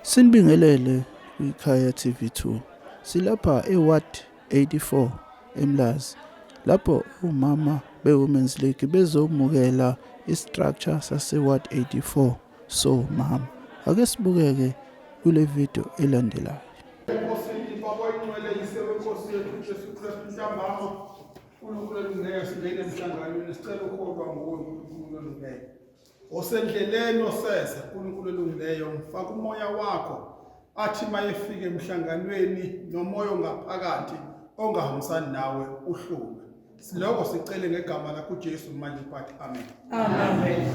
Sinibingelele kwiKhaya TV2. Silapha eWard 84 eMlazi. Lapho umama beWomen's League bezomukela istructure saseWard 84 so mama. Ake sibukeke kule video elandelayo. Osendleleni oseza uNkulunkulu olungileyo mfaka umoya wakho athi mayefika emhlanganweni nomoya ongaphakathi ongahambisani nawe uhlume. Siloko sicele ngegama lakho uJesu manje bathi amen. Amen.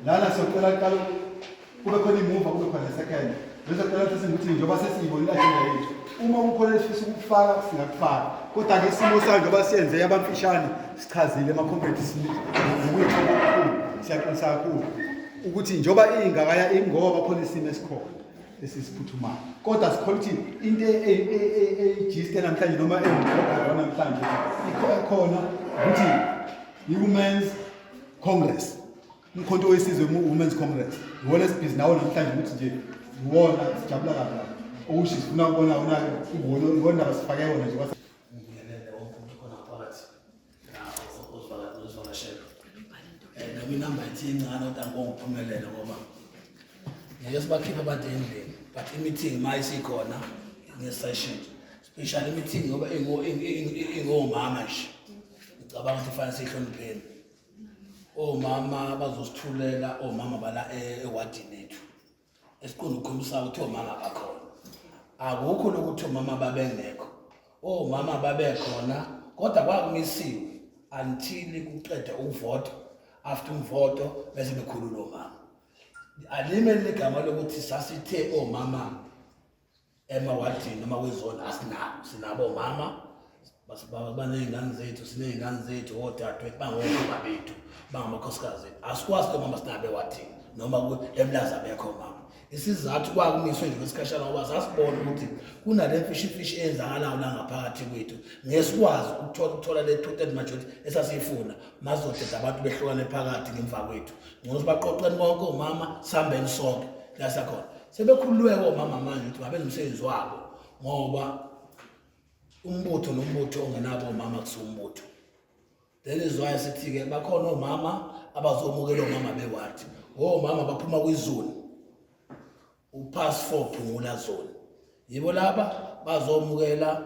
Lana socela kuqala kube khona imuva kube khona second. Bese kuqala futhi ukuthi njengoba sesiyibonile agenda yethu. Uma kukhona esifisa ukufaka singakufaka. Kodwa ke isimo sakhe njengoba siyenze yabamfishane sichazile ama competition ukuthi okukhulu siyaqinisa kakhulu ukuthi njengoba ingakaya ingoba khona isimo esikhona esisiphuthumayo. Kodwa sikholwa ukuthi into ejiste namhlanje noma engqoqo namhlanje ikhona ukuthi i-Women's Congress. Umkhonto wesizwe Women's Congress. Iwona esibhizi nawo namhlanje ukuthi nje uwona sijabula kakhulu. Okusho sifuna ukubona wona ibona basifake wona nje ngiyelele wonke umuntu khona phakathi ozivakashela nami inamba ithi incane kodwa ngongiphumelela ngoba ngeke sibakhiphe abantu endlini but i-meeting mayisikhona ngesession special meeting ngoba ingomama nje ngicabanga ukuthi fanele sihlonipheni omama bazosithulela omama bala ewadini lethu esiqonda ukukhombisa ukuthi omama bakhona akukho lokuthi omama babengekho omama babekhona kodwa kwakumisiwe until kuqeda ukuvota after umvoto bese bekhulula omama alimele legama lokuthi sasithe omama emawadini noma kwezona asinabo sinabo omama baney'ngane zethu siney'ngane zethu odadewethu bangomama bethu bangamakhosikazi asikwazi omama sinabe ewadini noma eMlazi abekho omama isizathu kwakumiswe nje kwesikhashana ngoba sasibona ukuthi kunale fishi eyenzakalayo la ngaphakathi kwethu ngesikwazi ukuthola le two-thirds majority esasiyifuna mazodeda abantu behlukane phakathi ngemva kwethu ngcono sibaqoqeni bonke omama sihambeni sonke la sakhona sebekhululeke omama manje ukuthi babenze umsebenzi wabo ngoba umbutho nombutho ongenabo omama kusumbutho then izwayo sithi-ke bakhona omama abazomukela omama bewadi omama baphuma kwizoni upass 4 Phungula zone yibo laba bazomukela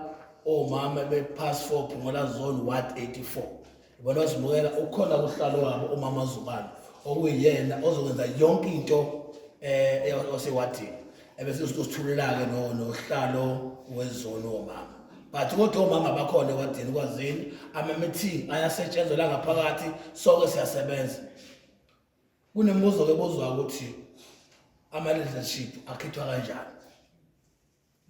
omama bepass 4 Phungula zone Ward 84 ibona bazimukela ukhona kuhlalo wabo umama Zubani okuyena ozokwenza yonke into osewadini ebese sithulelake nohlalo wezone omama but kodwa omama bakhona ewadini kwazini ama meeting ayasetshenzwa la ngaphakathi sonke siyasebenza kunembuzo ke bozwa ukuthi ama-leadership akhethwa kanjani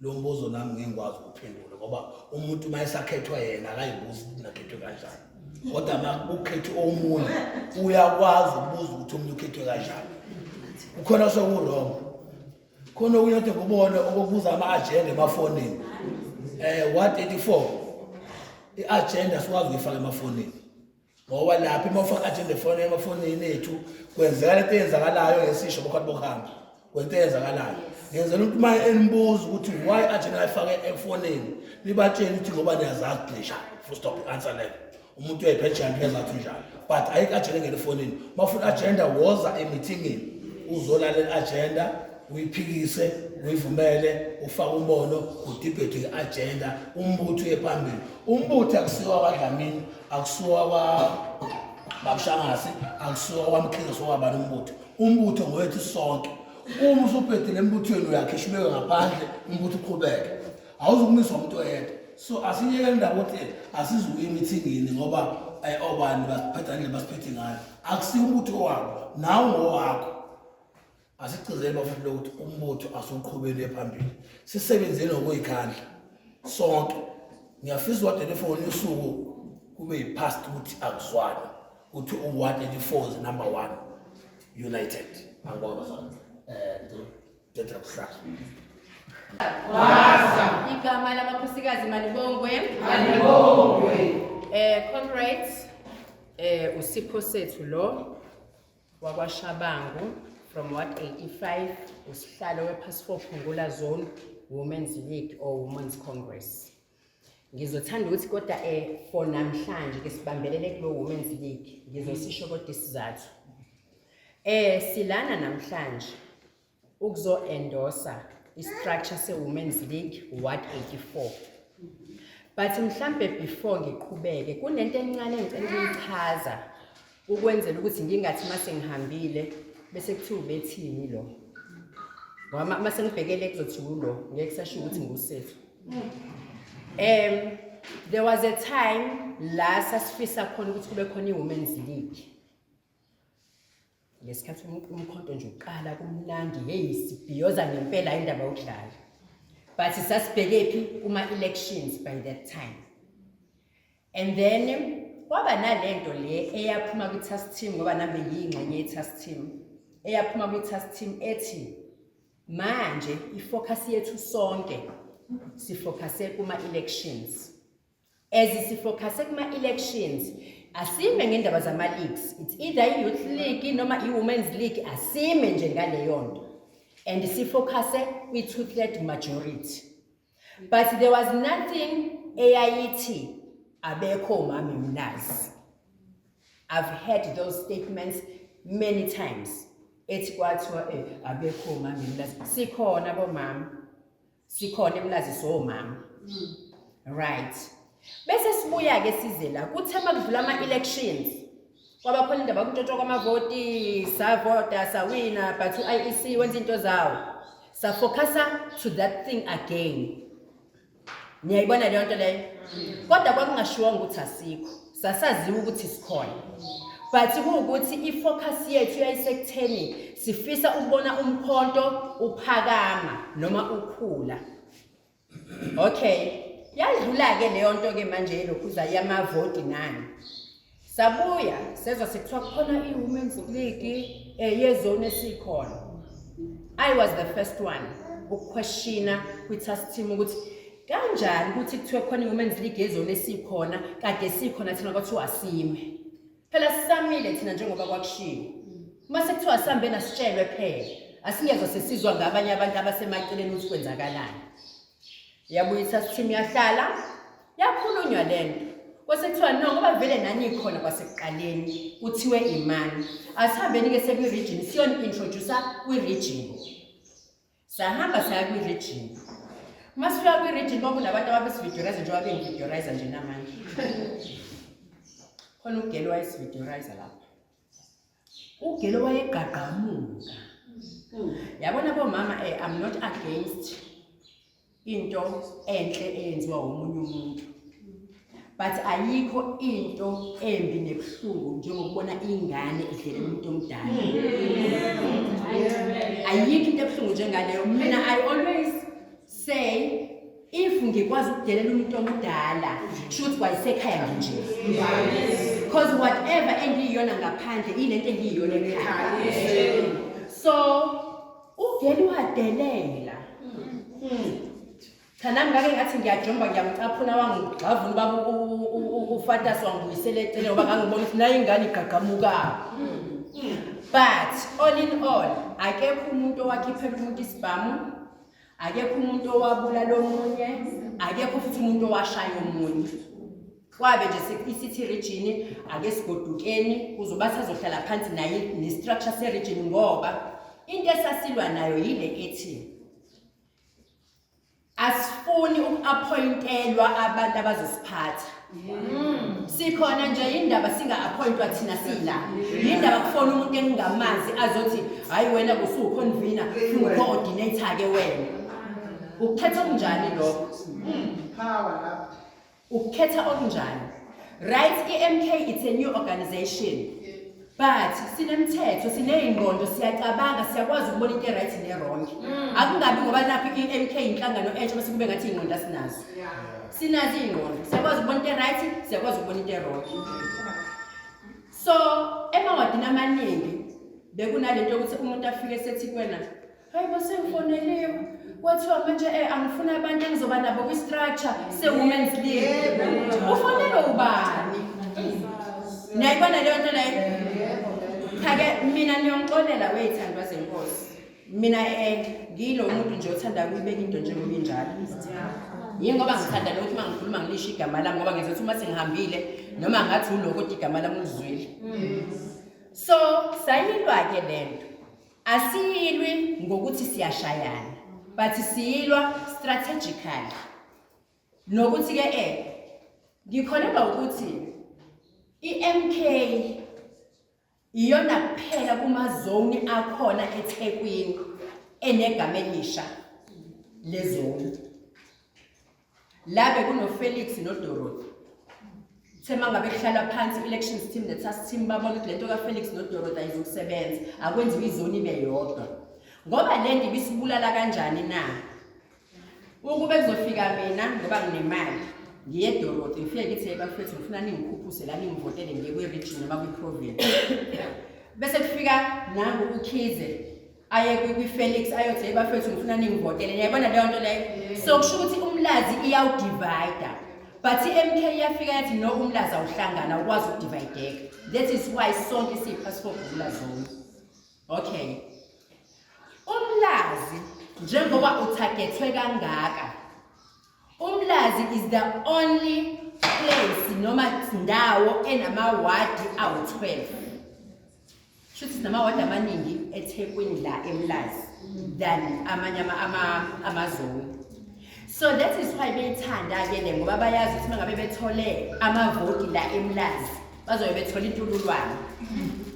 lo mbuzo nami ngingikwazi ukuphendula ngoba umuntu mayesakhethwa yena akayibuzi ukuthi nakhethwe kanjani kodwa makukhethwe omunye uyakwazi ukubuza ukuthi umuntu ukhethwe kanjani ukhona sokurongo khona okunye ukuthi ngubone okubuza ama-agenda emafonini Ward 84 i-agenda sikwazi ukuyifaka emafonini ngoba lapha uma ufaka agenda emafonini ethu kwenzeka lento eyenzakalayo ngesisho bokhati bokuhamba kwento eyenzakalayo ngenzela ukuthi uma enibuza ukuthi why agenda ayifake efonini nibatshela ukuthi ngoba niyazazi pleasure full stop answer leyo umuntu uyayiphethe ngezathu njalo but ayikho agenda engene efonini mafuna agenda woza emeetingini uzolalela agenda uyiphikise uyivumele ufaka umbono udebate ngeagenda umbutho uyephambili umbutho akusiwa kwaDlamini akusiwa kwaBabshangasi akusiwa kwaMkhize sokwabani umbutho ngowethu sonke uma usuphethe lembuthweni uyakhishibeka ngaphandle umbutho uqhubeke awuzukumiswa umuntu oyedwa so asiyeke indaba ukuthi asizuke emeetingini ngoba obani basiphetha nje basiphethe ngayo akusiyo umbutho wabo nawo ngowakho asicizele bafuna ukuthi umbutho asuqhubele phambili sisebenzeni ngokuyikhandla sonke ngiyafisa ukuthi telefoni usuku kube yipast ukuthi akuzwana ukuthi u-Ward 84 is number 1 united angibona sana ngizotetha kuhlala Wasa igama lamakhosikazi manibongwe manibongwe Comrades, uSipho sethu lo wakwaShabangu from Ward 85 usihlalo wePass4 Phungula Zone Women's League or Women's Congress. Ngizothanda ukuthi kodwa for namhlanje ke sibambelele kulo Women's League ngizosisho kodwa isizathu. Silana namhlanje ukuzo endorsa istructure se Women's League Ward 84. But mhlambe before ngiqhubeke kunento encane engicela ukuyichaza ukwenzela ukuthi ngingathi mase ngihambile bese kuthiwa ubethini lo. Ngoba mase ngibhekele kuzothi ulo ngeke kusasho ukuthi ngusethu. There was a time la sasifisa khona ukuthi kube khona iWomen's League. Ngesikhathi umkhonto nje uqala kumnandi hey sibhiyoza ngempela indaba yokudlala. But sasibheke phi kuma elections by that time. And then kwaba nalento le eyaphuma ku task team ngoba nambe yingxenye ye task team. Eyaphuma ku task team ethi manje ifocus yethu sonke sifocuse kuma elections. As sifocuse kuma elections asime ngendaba zama leagues. It's either i-youth league noma i-women's league asime nje ngaleyo nto. And sifocuse kwi-two-third majority. But there was nothing eyayithi abekho mami mnazi. I've heard those statements many times. Ethi kwathiwa abekho mami mnazi. Sikhona bomama. Sikhona emlazi so mama. Right. Bese sibuya ke size la kuthema kudlula ama elections. Kwaba khona indaba yokuntshontsha kwamavoti, savota, sawina, but uIEC wenza into zawo. Sa focusa to that thing again. Niyayibona leyo nto leyo. Kodwa kwakungashiwanga ukuthi asikho. Sasaziwa ukuthi sikhona. But kuwukuthi ifocus yethu yayisekutheni sifisa ukubona umkhonto uphakama noma ukhula. Okay. Yadlula ke leyo nto ke manje lokhuza yamavoti nani. Sabuya sezwa sekuthiwa khona iWomen's League yezone esikhona. I was the first one ukuquestiona kwi-task team ukuthi kanjani ukuthi kuthiwe khona iWomen's League yezone esikhona kade sikhona thina kwathiwa asime. Phela sisamile thina njengoba kwakushiwo. Mase kuthiwa sambe nasitshelwe phela asingezwe sesizwa ngabanye abantu abasemaceleni ukuthi kwenzakalani. Yabuya i-task team yahlala yakhulunywa lento. Kwasekuthiwa no ngoba vele nani ikhona kwasekuqaleni kuthiwe imani. Asihambeni ke sekwi-region siyoni introducer kwi-region. Sahamba saya kwi-region. Masifika kwi-region kwakunabantu ababesivideorize njengoba bengivideorize nje namanje. Khona uGelo wayesivideorize lapha. uGelo wayegaqamuka. Yabona bomama I'm not against into enhle eyenziwa umunye umuntu. But ayikho into embi nebuhlungu njengokubona ingane idlela umuntu omdala. Ayikho into ebuhlungu njengaleyo. Mina I always say if ngikwazi ukudelela umuntu omdala should kwayisekhaya nje. Because whatever engiyona ngaphandle ilento engiyona ekhaya. So uGelo wadelela. Kana ngake ngathi ngiyajomba ngiyamcaphuna wangigxavuna baba uFatas wangibuyisela eceleni ngoba ngangibona ukuthi nayi ingane igagamuka. But all in all akekho umuntu owakhiphela umuntu isibhamu, akekho umuntu owabula lomunye, akekho futhi umuntu owashaya omunye. Kwabe nje isithi region ake sigodukeni kuzoba sazohlala phansi naye nestructure se region ngoba into esasilwa nayo yile ethi asifuni uku-appointelwa abantu abazosiphatha. Sikhona nje indaba singa-appointwa thina sila. Indaba kufona umuntu engingamazi azothi hayi wena kusuconvener ungu-coordinator ke wena. Ukukhetha okunjani lokho? Power lapho. Ukukhetha okunjani? Right, iMK it's a new organization. But sinemthetho sineyingqondo siyacabanga siyakwazi ukubona into right ne-wrong. Akungabi ngoba lapha iMK inhlangano entsha bese kube ngathi ingqondo asinazo. Sinazi ingqondo siyakwazi ukubona into right siyakwazi ukubona into wrong. So emawadini amaningi bekunalento ukuthi umuntu afike sethi kwena hayi bose ngifoneliwe kwathiwa manje angifuna abantu engizoba nabo kwi-structure se-women's league. Ufonelwe ubani? Nayibona leyo nto leyo? Cha-ke mina niyongixolela wey'thandwa zenkosi. Mina ngilo umuntu nje othanda ukuyibeka into njengoba injalo. Yini ngoba ngithanda nokuthi uma ngikhuluma ngilisho igama lami ngoba ngizothi uma sengihambile noma ngathi uloko kodwa igama lami ulizwile. So sayilwa-ke lento. Asiyilwi ngokuthi siyashayana, but siyilwa strategically. Nokuthi-ke ngikholelwa ukuthi i-MK iyona kuphela kumazoni akhona eThekwini enegama elisha lezoni. Labe kunoFelix noDorothy. Thema ngabe kuhlala phansi elections team ne-task team babona ukuthi lento kaFelix noDorothy ayizukusebenza, akwenziwe izoni ibe yodwa. Ngoba le nto ibisibulala kanjani na? Ukube kuzofika mina ngoba nginemali, ngiye eDorothy ngifike ngithi bafethu ngifuna ningikhuphuse la ningivotele ngiye kwi-region noma kwi-province. Bese kufika nangu uKhize aye kwi-Felix ayothi bafethu ngifuna ningivotele. Niyayibona leyo nto leyo? So kusho ukuthi umlazi iyawudivide. But i-MK iyafika yathi no umlazi awuhlangana ukwazi ukudivayideka. That is why sonke siyipassport kuvula zone. Okay. Umlazi njengoba utargetwe kangaka. Umlazi is the only place noma ndawo enamawadi awu-12. Shuthi sinamawadi amaningi eThekwini la eMlazi than amanye amazoni. So that is why beyithanda-ke le ngoba bayazi ukuthi mangabe bethole amavoti la eMlazi bazobe bethola intululwane.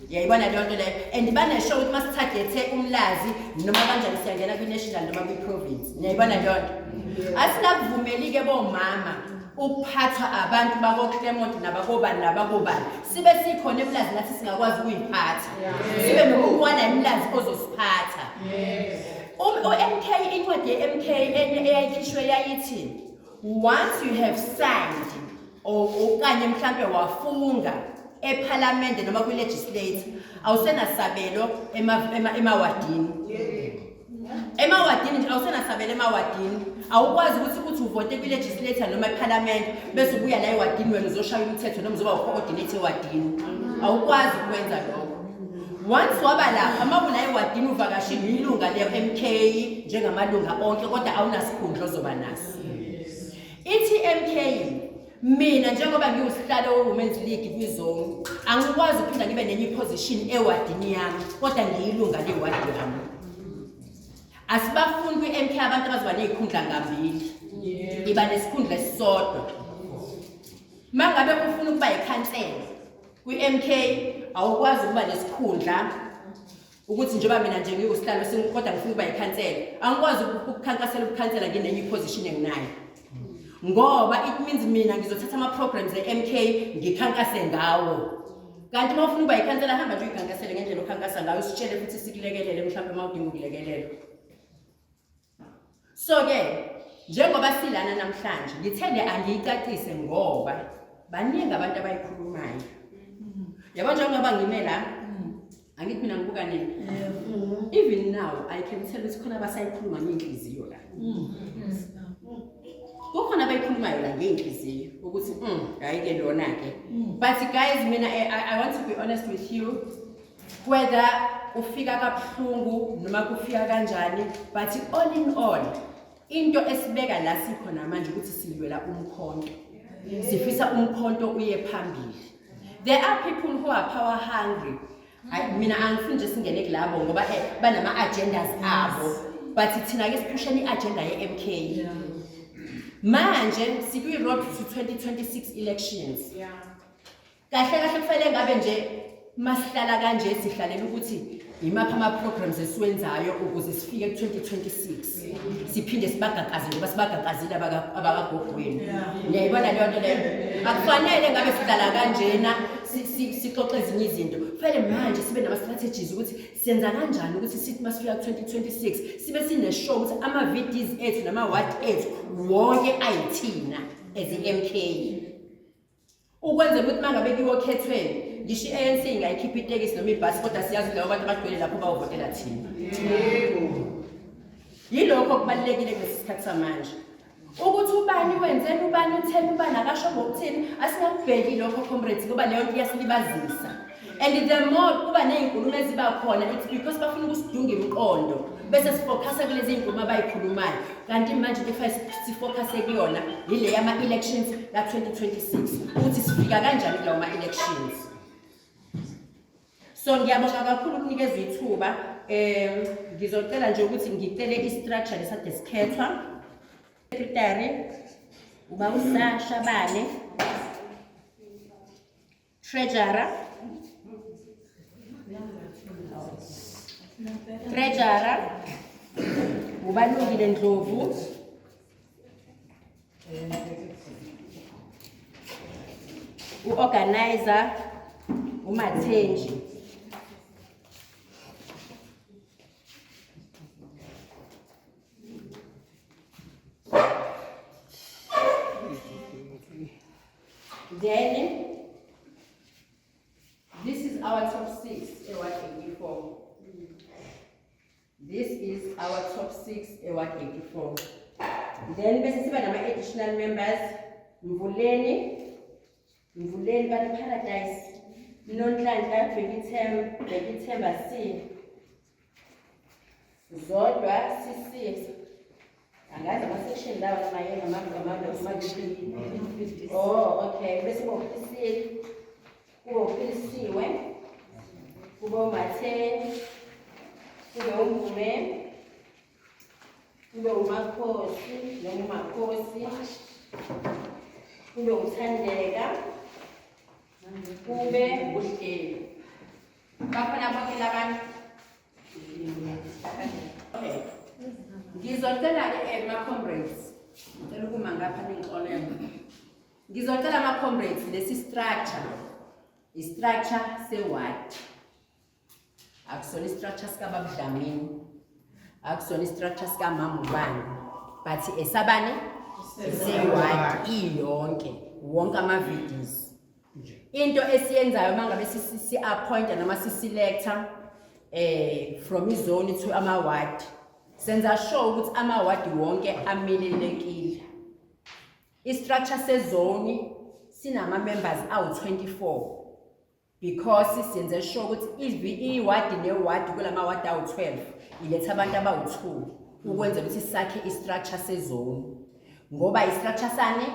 Yayibona leyo nto leyo. And banesho ukuthi masithagethe umlazi noma kanjani siyangena kwi-national noma kwi-province. Niyayibona leyo nto? Asinakuvumeli-ke bomama ukuphathwa abantu bako-Claremont nabakobani nabakobani. Sibe sikhona eMlazi nathi singakwazi ukuyiphatha. Sibe nokuwana eMlazi ozosiphatha. MK incwadi ye-MK eyayikhishwe yayithi once you have signed okanye mhlambe wafunga eParliament noma kwi-legislature awusenasabelo emawadini. Emawadini nje awusenasabelo emawadini. Awukwazi ukuthi uvote kwi-legislature noma eParliament bese ubuya la ewadini wena uzoshaya umthetho noma uzoba ucoordinate ewadini. Awukwazi ukwenza lokho. Once waba lapha amabula ewadini uvakashile ilunga le-MK njengamalunga onke kodwa awunasikhundla ozoba naso. Ithi MK mina njengoba ngiwusihlalo we-Women's League kwizone angikwazi ukuphinda ngibe nenye position ewadini yami kodwa ngiyilunga lewadi yami. Asibafuni kwi-MK abantu abazoba nezikhundla ngambili. Iba nesikhundla esisodwa. Mangabe ufuna ukuba yikhansela kwi-MK awukwazi ukuba nesikhundla ukuthi njengoba mina nje ngiwusihlalo kodwa ngifuna ukuba yikhansela. Angikwazi ukukhankasela ukukhansela ngenenye position enginayo. Ngoba it means mina ngizothatha ama-programs e-MK ngikhankase ngawo. Kanti uma ufuna ukuba yikhansela hamba nje uyikhankasele ngendlela okhankasa ngayo usitshele futhi sikulekelele mhlawumbe uma udinga ukulekelelwa. So-ke njengoba silana namhlanje ngithende angiyicacise ngoba baningi abantu abayikhulumayo. Yabo njengoba ngime la angithi mina ngibuka nini. Even now I can tell ukuthi khona abasayikhuluma ngenhliziyo la. Kukhona abayikhulumayo la ngenhliziyo ukuthi hayi ke lona ke. But guys mina I want to be honest with you, whether ufika kabuhlungu noma kufika kanjani, but all in all into esibeka la sikhona manje ukuthi silwela umkhonto. Sifisa umkhonto uye phambili. There are people who are power hungry. Mina angifuni nje singene kulabo ngoba banama agendas abo, but thina ke siphusheni i-agenda ye-MK. Manje sikwi road to 2026 elections. Kahle kufanele ngabe nje masihlala kanje sihlalela ukuthi imaphi ama-programs esiwenzayo ukuze sifike ku-2026 siphinde sibagaqaze ngoba sibagaqazile abakagogweni. Niyayibona leyo nto leyo? Akufanele ngabe sihlala kanjena sixoxe ezinye izinto. Kufanele manje sibe nama-strategies ukuthi senza kanjani ukuthi sithi masifika ku-2026 sibe sineshow ukuthi ama-VDs ethu nama-ward ethu wonke ayithina as i-MK. Ukwenzela ukuthi mangabe kuyokhethweni ngisho i-ANC ingayikhipha itekisi noma ibhasi kodwa siyazi labo bantu abagcwele lapho bawuvotela thina. yilokho kubalulekile kulesi sikhathi samanje ukuthi ubani wenzeni ubani utheni ubani akasho ngokuthini asingakubheki lokho comrades ngoba leyo nto iyasilibazisa and the more kuba nezinkulumo eziba khona it's because bafuna ukusidunga imiqondo bese sifocus kulezi inkulumo abayikhulumayo kanti manje sifocus kuyona ile yama elections la 2026 ukuthi sifika kanjani kulawo ma elections. So ngiyabonga kakhulu ukunikeza ithuba ngizocela nje ukuthi ngicele istructure lesade sikhethwa secretary uba uSasha Bane, treasurer ubalungile Ndlovu, uorganizer uMathenji, then this is our top 6 Award 84. This is our top 6 Award 84. Then bese siba nama additional members Mvuleni Bani Paradise, Nonhlanhla Bekithemba C, Zodwa C6. Angazi ama section lawa namayena amagama. Oh okay, bese kubophilisiwe kubo Mathe kube uMvume kube uMakhosi noma uMakhosi kube uThandeka kube uHlelo bakhona bonke labantu. Okay, ngizocela ke ma comrades ngicela ukuma ngapha ningixolele ngizocela ma comrades lesi structure se-ward akusona structure sika Baba Dlamini akusona structure sika Mama Ubani but esabani se-ward iyonke wonke ama videos into esiyenzayo mangabe si-appointa noma si-selector from izone to ama ward senza sure ukuthi ama ward wonke amelelekile. I-structure sezone sinama members awu-24 because siyenze sure ukuthi i-ward ne-ward kulama ward awu-12 iletha abantu abawu-2 ukwenzela ukuthi sakhe i-structure sezone ngoba i-structure sane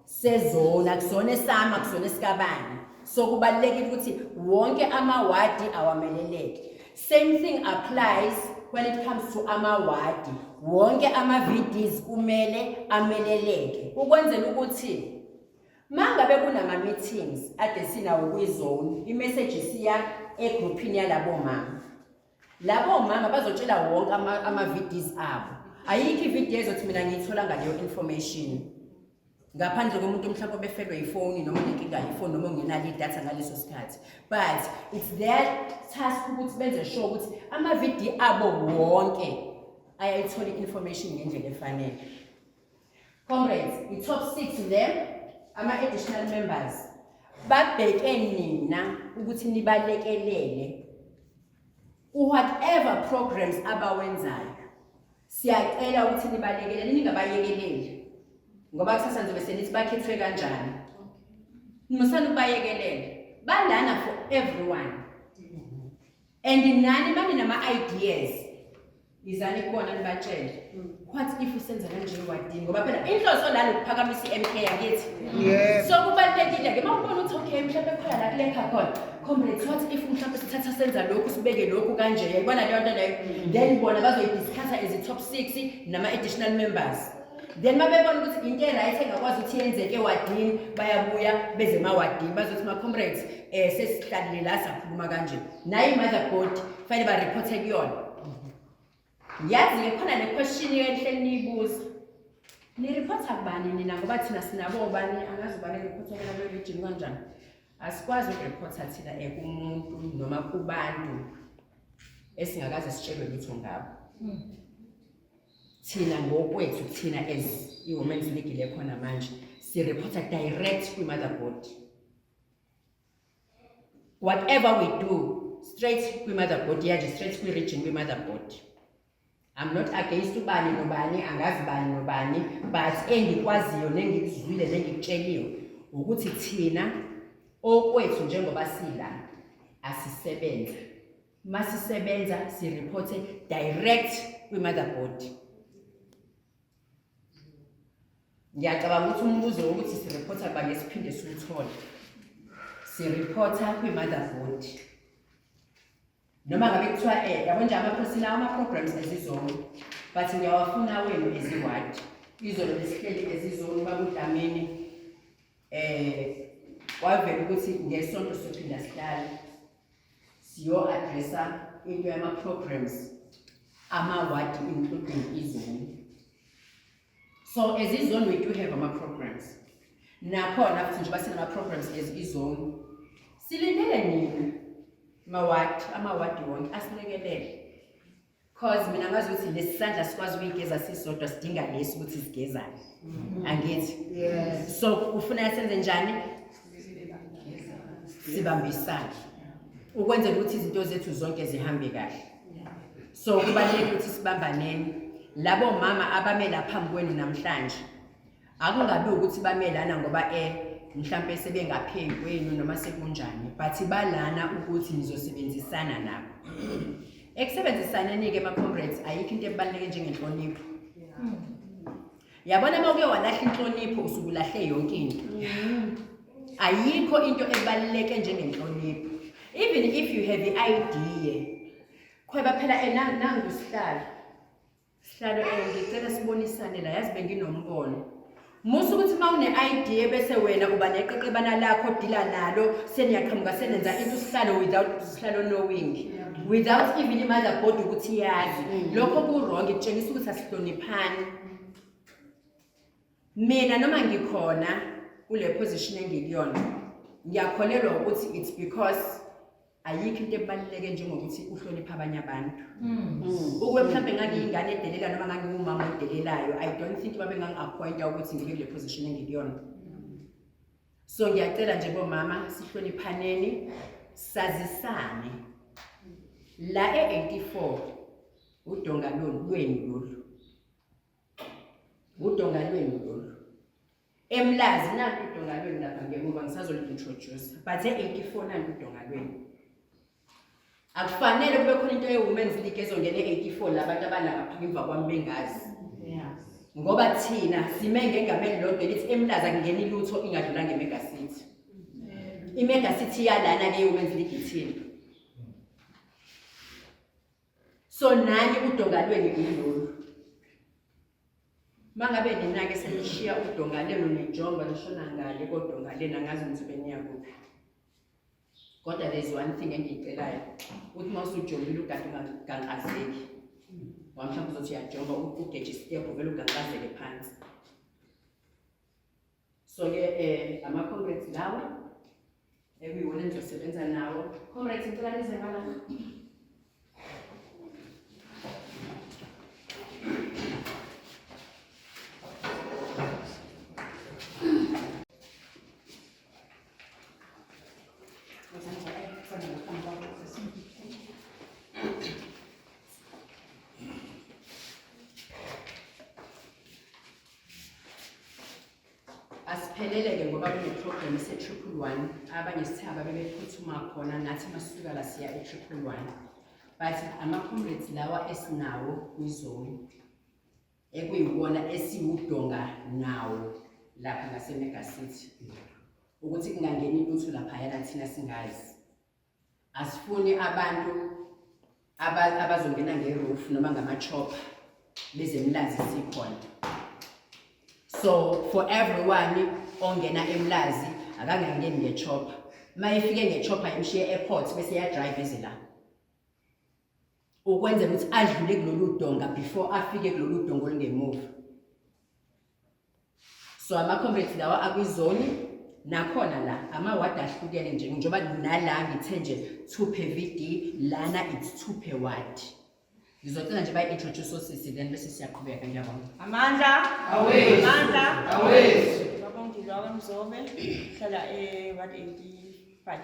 sezone akusona esama akusona esikabani so kubalulekile ukuthi wonke ama-ward awameleleke. Same thing applies when it comes to ama-ward wonke ama-VDs kumele ameleleke ukwenzela ukuthi mangabe kunama meetings ade sinawo kwizone imessage siya egroupini yalabo mama bazotshela wonke ama-VDs abo ayikho ivideo ezothi mina ngiyithola ngaleyo information ngaphandle komuntu mhlawumbe befelwe ifoni noma nenkinga ifoni noma ngenalo idatha ngaleso sikhathi but it's their task ukuthi benze sure ukuthi ama-VD abo wonke ayayithola information ngendlela efanele. Comrades, i-top 6 them ama-additional members babheke nina ukuthi nibalekelele whatever programs abawenzayo siyacela ukuthi nibalekelele ningabayekeleli ngoba kusasa nzobe senithi bakhethwe kanjani nimusana ukubayekelele balana for everyone and nani bani nama-ideas izani kubona nibatshele what if usenza kanje ewadini ngoba phela inhloso lana ukuphakamisa i-MK yakithi so kubalulekile-ke uma ubona ukuthi okay mhlawumbe khona la kulekha khona comrades what if mhlawumbe sithatha senza lokhu sibeke lokhu kanje yayibona leyo nto leyo then bona bazoyidiscussa as i-top 6 nama-additional members then mabebona ukuthi into e-right engakwazi ukuthi yenzeke ewadini bayabuya beze emawadini bazothi ma-comrades sesihlalile la sakhuluma kanje naye i-motherboard fanele baripothe kuyona. Yazi-ke khona le question enhle niyibuza niripotha kubani nina ngoba thina sinabo bani angazi ubani eripotha kula region kanjani asikwazi ukuripotha thina kumuntu noma kubantu esingakaze sitshelwe lutho ngabo. Thina ngokwethu thina as i-Women's League lekhona manje siripotha direct kwi-motherboard whatever we do straight kwi-motherboard yaje straight kwi-region kwi-motherboard I'm not against ubani nobani, angazi bani nobani, but engikwaziyo nengikuzwile nengikutsheliwe ukuthi thina okwethu njengoba sila asisebenza. Masisebenza sireporte direct kwi-motherboard. Ngiyacabanga ukuthi umbuzo ukuthi sireporta bani siphinde siwuthole. Sireporta kwi-motherboard. Noma ngabe kuthiwa yabo nje amaphosila ama-programs ezizolo, but ngiyawafuna wenu eziwadi. Izolo lesihleli ezizolo bakudlamini wavela ukuthi ngesonto sophinda sihlale siyo-addressa into yama-programs ama-wadi including izolo. So as izolo we do have ama-programs. Nakhona futhi nje basenama-programs as izolo. Silindele nina amawadi wonke asilekelele. Cause mina ngazi ukuthi lesisandla sikwazi ukuyigeza sisodwa sidinga lesi ukuthi sigezane. Angithi? Yes. So ufuna senze njani? Sibambisane. Ukwenzela ukuthi izinto zethu zonke zihambe kahle. So kubalulekile ukuthi sibambaneni. Labo mama abame lapha phambi kwenu namhlanje. Akungabi ukuthi bamelana ngoba mhlambe sebengaphezu kwenu noma sekunjani, but balana ukuthi nizosebenzisana nabo. Ekusebenzisana ke ama-comrades ayikho into ebaluleke njengenhlonipho. Yabona uma uke walahla inhlonipho usubulahle yonke into. Ayikho into ebaluleke njengenhlonipho. Even if you have the idea, khweba phela nangu sihlalo ngicela sibonisane la yazi benginombono. Musu ukuthi mawune-idea bese wena uba neqeqebana lakho dila nalo seniyaqhamuka senenza into sihlalo without sihlalo knowing, without even i-motherboard ukuthi yazi. Lokho ku-wrong, kutshengisa ukuthi asihloniphani. Mina noma ngikhona kule position engikuyona, ngiyakholelwa ukuthi it's because ayikho into ebaluleke njengokuthi uhloniphe abanye abantu. Ukube mhlawumbe ngangiyingane edelela noma ngangiwumama odelelayo, I don't think babe ngangi-appointa ukuthi ngibe kule position engikuyona. So ngiyacela nje bomama sihloniphaneni, sazisane. La e-84 udonga lwenu lolu. Udonga lwenu lolu. Emlazi nanti udonga lwenu lapha ngemuva ngisazoli-introduce, but e-84 nanti udonga lwenu. Akufanele kube khona into ye-Women's League ezongena e-84 labantu abalapha ngemva kwami bengazi. Ngoba thina sime ngengameli lodwa lithi eMlazi akungeni lutho ingadlula nge-Mega City. I-Mega City yalana ke ye-Women's League ithina. So nani udonga lwenu yilolu. Mangabe nina ke senishiya udonga lenu nijonga nishona ngale kodwa lena ngazi ukuthi beniya kuphi. Kodwa there's one thing engiyicelayo. Uthi mawusujongile ukade ungankazeki. Wamhlawumbe uzothi uyajonga ugeje istep uvele ugankazeke phansi. So ke ama-comrades lawo ekuyiwona nizosebenza nawo. Comrades ngicela nize ngala. Asiphelele ngoba kune-program ese-111 abanye sithaba bebephuthuma khona nathi masisuka la siya e-111, but ama-comrades lawa esinawo kwizolo ekuyiwona esiwudonga nawo lapha ngase-Mega City ukuthi kungangeni lutho laphayana thina singazi. Asifuni abantu abazongena nge-roof noma ngama-chopper bezemlazi sikhona. So for everyone ongena eMlazi akangangeni nge-chopper. Mayifike nge-chopper imshiye airport bese drive ezela. Ukwenzela ukuthi adlule kulolu donga before afike kulolu donga olungemuva. So ama-comrades lawa akwizoni nakhona la ama-ward ahlukene nje njengoba nala ngithe nje 2 per VD lana it's 2 per ward. Ngizocela nje bayi-introduce osisi then bese siyaqhubeka ngiyabona. Amandla awethu Amandla awethu babongilwa kaMzobe hlala e-ward 85.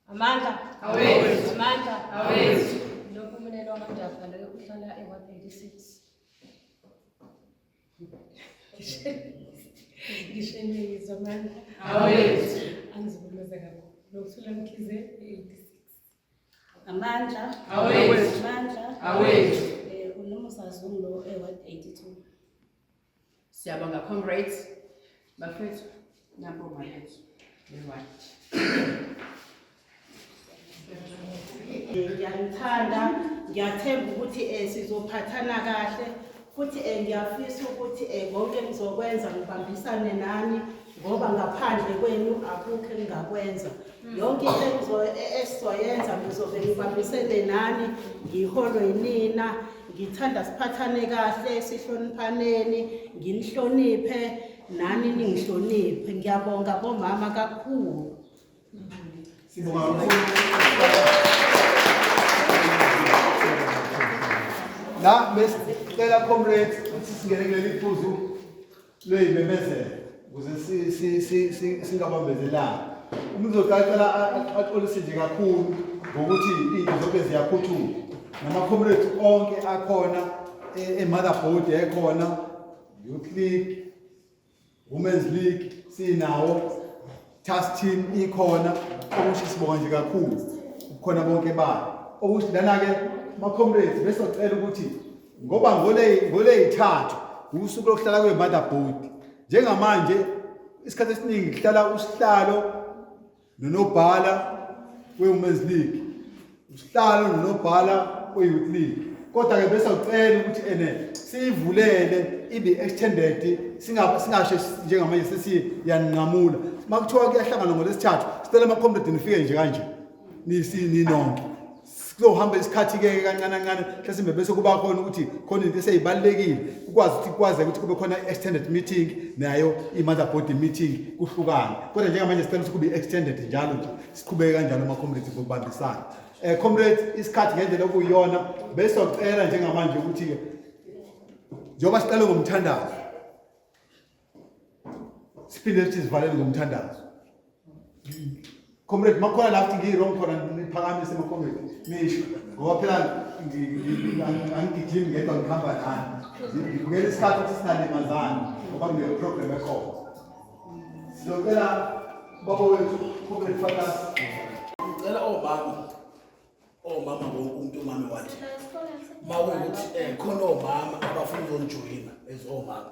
Amandla awethu Amandla awethu lokhu Fonela uMandava le uhlala e-186. Ngishene izomanda. Awethu. Angiziboneza kakhulu. Lokuthula Mkhize e-86. Amandla. Awethu. Amandla. Awethu. uNomsazi lo e-182. Siyabonga comrades. Bafethu, nampo malethu. Right. Ngiyathanda, ngiyathemba ukuthi sizophathana kahle futhi ngiyafisa ukuthi konke ngizokwenza ngibambisane nani ngoba ngaphandle kwenu akukho engakwenza. Yonke into esizoyenza ngizobe ngibambisene nani, ngiholwe yinina, ngithanda siphathane kahle, sihloniphaneni, nginihloniphe nani ningihloniphe. Ngiyabonga bomama kakhulu. Sibonga la besicela comrades ukuthi singene kuleli phuzu leyimemezelo ukuze singabambezelana. Umuntu uzocela axolise nje kakhulu ngokuthi izinto zonke ziyaphuthuma nama comrades onke akhona eMotherboard ekhona, Youth League, Women's League sinawo, task team ikhona, okusho sibonga nje kakhulu ukukhona bonke bani. Okusho lana ke ma comrades bese ucela ukuthi ngoba ngole ithathu usuku lokuhlala kweMotherboard njengamanje isikhathi esiningi kuhlala usihlalo nonobhala we-Women's League, usihlalo nonobhala we-Youth League. Kodwa ke bese ucela ukuthi siyivulele ibe extended, singasho njengamanje sesiyanqamula. Makuthiwa kuyahlangana ngolesithathu sicela ama comrades nifike nje kanje ninonke. Kuzohamba isikhathi ke kancane kancane mhlawumbe bese kuba khona ukuthi khona into eseyibalekile ukwazi ukuthi kube khona extended meeting nayo iMotherboard meeting kuhlukana. Kodwa njengamanje sicela ukuthi kube extended njalo nje siqhubeke kanjalo ama comrades bokubambisana. Comrades isikhathi ngendlela okuyiyona bese ucela njengamanje ukuthi ke njengoba siqale ngomthandazo siphinde sithi sivalele ngomthandazo. Comrade makhona lapho ngiyirong khona niphakamise ama comrade nisho ngoba phela angigijimi ngedwa ngikhamba nani ngibukela isikhathi ukuthi sinalemazana ngoba ngine program ekhona. Sizocela baba wethu comrade Fatas ngicela omama bonke umuntu umama wathi mawukuthi khona omama abafuna ukunijoyina ezomama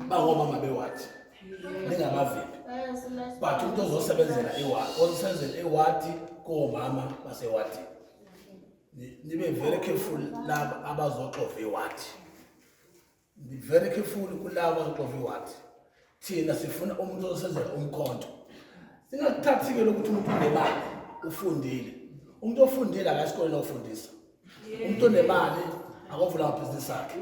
bangomama bewathi ningabavimbi but umuntu ozosebenzela ewadi komama basewadi nibe very careful laba abazoxova ewadi, be very careful kulabo abazoxova ewadi. Thina sifuna umuntu ozosebenzela umkhonto, singakuthathi-ke lokuthi umuntu unemali ufundile. Umuntu ofundile akasikoleni ofundisa. Umuntu onemali akovula amabhizinisi akhe.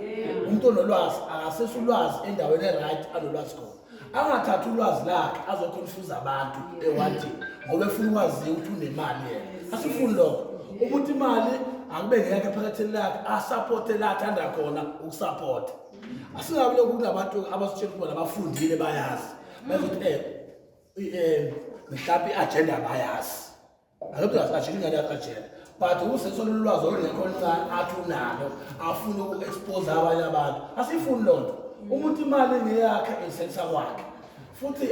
Umuntu onolwazi akasesa ulwazi endaweni eright anolwazi khona. Angathatha ulwazi lakhe azoconfuse abantu ewadini ngoba efuna ukwazi ukuthi unemali yena. Asifuni lokho. Umuntu imali akube ngeke phakathi lakhe asupporte la athanda khona ukusupport. Asingabe lokhu kunabantu abasitshela ukuthi abafundile bayazi. Bazothi mhlawumbe iagenda bayazi. Akubona asashini ngale agenda. But usesona ulwazi olungekho ncane athi unalo afuna uku-expose abanye abantu. Asifuni lonto. Umuntu imali ngeyakhe esensa kwakhe. Futhi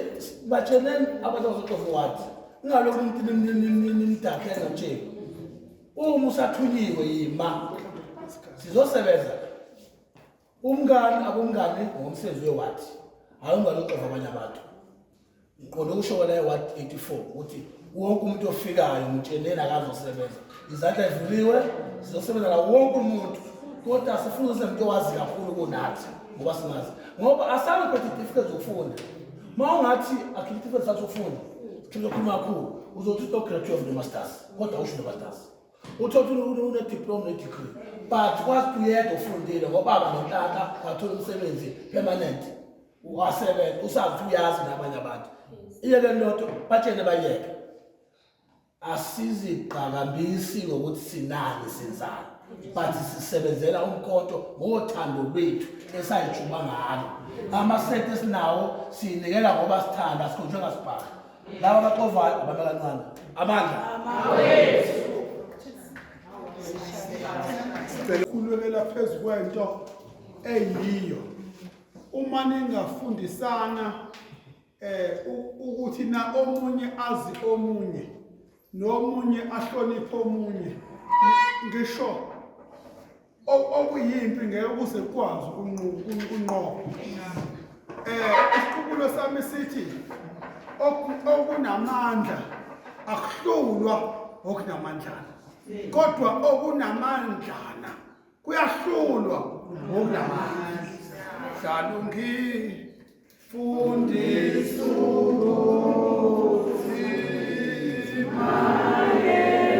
batsheleni abantu abazoxova wathi ingaloku nimdakhe ngamtshela. Uma usathunyiwe yima sizosebenza. Umngani abomngani ngomsebenzi wewathi. Hayi ungaloxova abanye abantu. Ngiqonda ukusho la eWard 84 ukuthi wonke umuntu ofikayo umtsheleni akazosebenza. Izandla evuliwe sizosebenza la wonke umuntu. Kodwa sifuna umuntu owazi kakhulu kunathi ngoba singazi. Ngoba asabe certificate zokufunda. Mawungathi certificate sakufunda, sizokhuluma kakhulu. Uzothi ugraduate of the masters. Kodwa usho masters. Uthothi une diploma ne degree. But kwazi kuyedwa ufundile ngoba baba nontaka wathola umsebenzi permanent. Wasebenza usazi uyazi nabanye abantu. Iyeke lotho batshene bayeke. Asiziqhakambisi ngokuthi sinani senzani. But sisebenzela umkhonto ngothando lwethu esayijuba ngalo. Amasente esinawo sinikela ngoba sithanda sikhonjwe ngasibhala. Laba baxovayo ababekancane. Amandla. Khulekela phezu kwento eyiyo. Uma ningafundisana ukuthi na omunye azi omunye nomunye ahloniphe omunye ngisho okuyimpi ngeke ukuze kwazi unqobo. Isiqubulo sami sithi okunamandla akuhlulwa okunamandlana, kodwa okunamandlana kuyahlulwa okunamandla. Hlala ungifundisa ukuthi maye